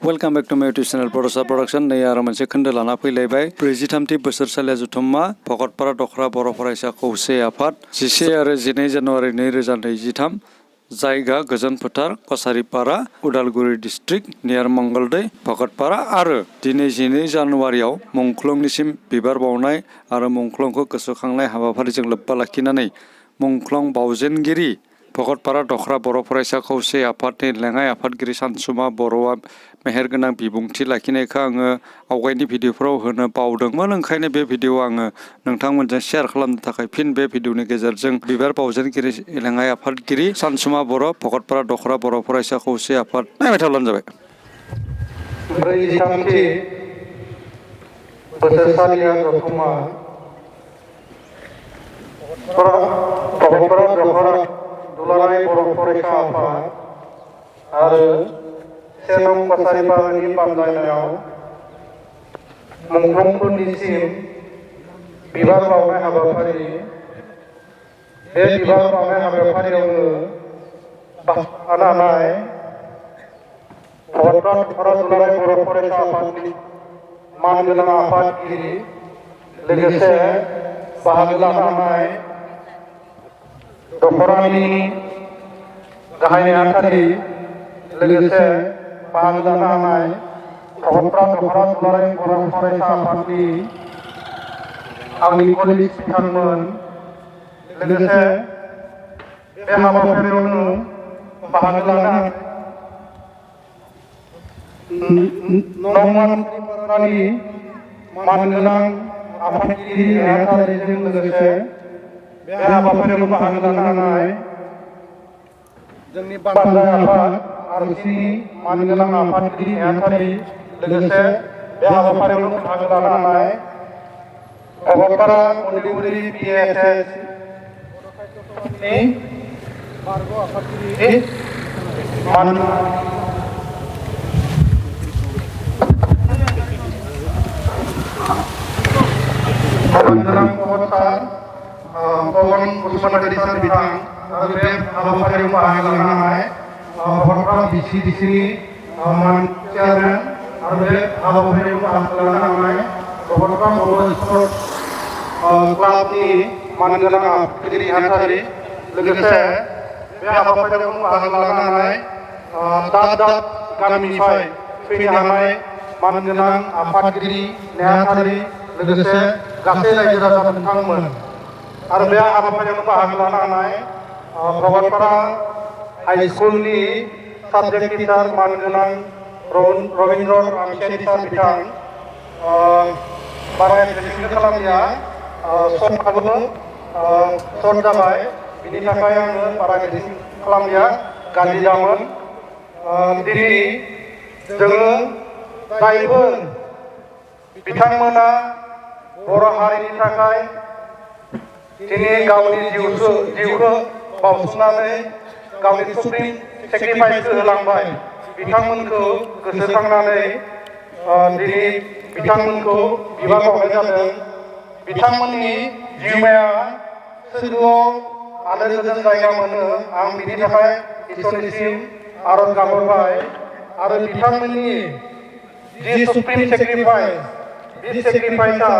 Welcome back to माय YouTube channel बड'सा production नै आरो मोनसे खोन्दो लाना फैलायबाय 43थि बोसोरसालिया जुथुम्मा भकतपारा दखरा बर' फरायसा खौसे आफाद 11 आरो 12 जानुवारि 2023 जायगा गोजोन फोथार कसारिपारा उदालगुरि डिस्ट्रिक्ट नियार मंगलदै भकतपारा आरो दिनै 12 जानुवारियाव मुंख्लंनिसिम बिबार बावनाय आरो मुंख्लंखौ गोसोखांनाय हाबाफारिजों लोब्बा लाखिनानै मुंख्लं बावजेनगिरि भकतपारा दखरा बर' फरायसा खौसे आफादनि लेङाइ आफादगिरि सानसुमा बर'आ मेहेरगोनां बिबुंथि लाखिनायखौ आङो आवगायनि भिडिअफोराव होनो बावदोंमोन। ओंखायनो बे भिडिअ आङो नोंथांमोनजों शेयार खालामनो थाखाय फिन बे भिडिअनि गेजेरजों बिबार बावजेनगिरि लेङाइ आफादगिरि सानसुमा बर' भकतपारा दखरा बर' फरायसा खौसे आफाद नायबाय थाब्लानो जाबाय। 43थि बोसोरसालिया जुथुम्मा भकतपारा दखरा दुलाराय बर' फरायसा आफाद आरो 1 नं कसारिपारानि बानजायनायाव मुंख्लंफोरनिसिम बिबार बावनाय हाबाफारि बे बिबार बावनाय हाबाफारियावनो बाहागो भकतपारा दखरा दुलाराय बर' फरायसा आफादनि मानगोनां आफादगिरि लोगोसे बाहागो लानाय दखरानि गाहाय नेहाथारि लोगोसे बाहागो लानाय भकतपारा दखरा दुलाराय बर' फरायसा आफादनि आंनि कलिग बिथांमोन लोगोसे बे हाबाफारियावनो बाहागो लानाय नंमाननि मानगोनां आफादगिरि नेहाथारिजों लोगोसे बे हाबाफारियाव बाहागो लानाय जोंनि बानजाय आफाद आरो बिसिनि मानगोनां आफादगिरि नेहाथारि लोगोसे बे हाबाफारियाव बाहागो लानाय भकतपारा उदालगुरि PSS नि बारग' आफादगिरि मानगोनां प्रफेसार पवन बसुमतारी सार बिथां आरो बे हाबाफारियाव बाहागो लानाय भकतपारा BCDCनि चेयारमेन आरो बे हाबाफारियाव बाहागो लानाय भकतपारा बर' स्पर्ट्स क्लाबनि मानगोनां आफादगिरि नेहाथारि लोगोसे बे हाबाफारियाव बाहागो लानाय दाब दाब गामिनिफ्राय फैनो हानाय मानगोनां आफादगिरि नेहाथारि लोगोसे गासै रायजो राजा बिथांमोन आरो बे हाबाफारियाव बाहागो लानाय भकतपारा हाइस्कुलनि साबजेक्ट टिचार मानगोनां रबीन्द्र रामसियारि सार बिथां बारा एप्रिसिएट खालामनाया समाबो सर्ट जाबाय, बिनि थाखाय आङो बारा एप्रिसिएट खालामनाया गाज्रि जागोन। दिनै जोङो जायफोर बिथांमोना बर' हारिनि थाखाय दिनै गावनि जिउखौ बावसोमनानै गावनि सुप्रिम सेक्रिफाइसखौ होलांबाय, बिथांमोनखौ गोसोखांनानै दिनै बिथांमोनखौ बिबार बावनाय जादों। बिथांमोननि जिउमाया सोरगोआव आलो गोजोन जायगा मोनो, आं बिनि थाखाय इसोरनिसिम आरज गाबहरबाय आरो बिथांमोननि जि सुप्रिम सेक्रिफाइस, बे सेक्रिफाइसआ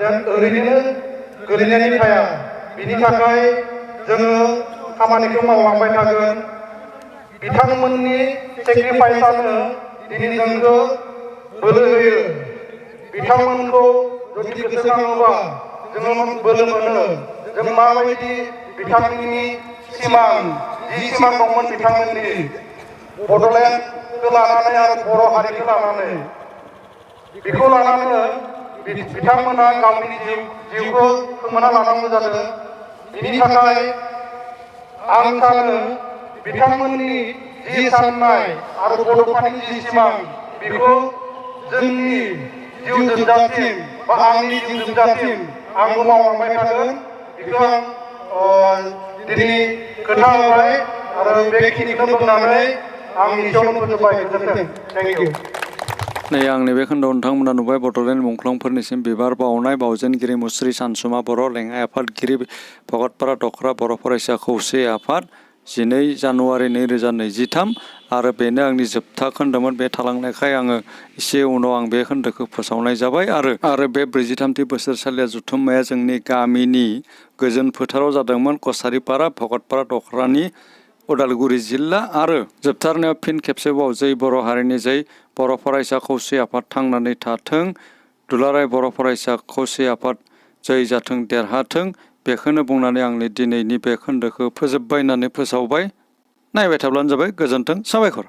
जों ओरैनो गोलैनानै थाया, बिनि थाखाय जोङो खामानिखौ मावलांबाय थागोन। बिथांमोननि सेक्रिफाइसआनो दिनै जोंखौ बोलो होयो। बिथांमोनखौ जुदि गोसोखाङोबा जोङो बोलो मोनो। जों माबायदि बिथांमोननि सिमां, जि सिमां दंमोन बिथांमोननि बड'लेण्डखौ लानानै आरो बर' हारिखौ लानानै, बेखौ लानानै बिथांमोना गावनि जिउखौ खोमाना लानांगौ जादों। बिनि थाखाय आं सानो बिथांमोननि जि साननाय आरो बड'फानि जि सिमां, बेखौ जोंनि जिउ जोबजासिम बा आंनि जिउ जोबजासिम आंबो मावलांबाय थागोन। बेखौ आं दिनै खोथा होबाय आरो बेखिनिखौ बुंनानै आं एसेयावनो फोजोबबाय। गोजोन्थों। Thank you. नै आंनि बे खोन्दोआव नोंथांमोना नुबाय बड'लेण्ड मुंख्लंफोरनिसिम बिबार बावनाय बावजेनगिरि मुस्रि सानसुमा बर' लेङाइ आफादगिरि भकतपारा दखरा बर' फरायसा खौसे आफाद 12 जानुवारि 2023 आरो बेनो आंनि जोबथा खोन्दोमोन। बे थालांनायखाय आङो एसे उनाव आं बे खोन्दोखौ फोसावनाय जाबाय आरो बे 43थि बोसोरसालिया जथुम्माया जोंनि गामिनि गोजोन फोथाराव जादोंमोन। कसारिपारा भकतपारा दखरानि उदालगुरि जिल्ला आरो जोबथारनायाव फिन खेबसेबाव जै बर' हारिनि जै बर' फरायसा खौसे आफाद थांनानै थाथों, दुलाराय बर' फरायसा खौसे आफाद जै जाथों, देरहाथों, बेखौनो बुंनानै आंनि दिनैनि बे खोन्दोखौ फोजोबबाय होननानै फोसावबाय। नायबाय थाब्लानो जाबाय। गोजोन्थों, साबायखर।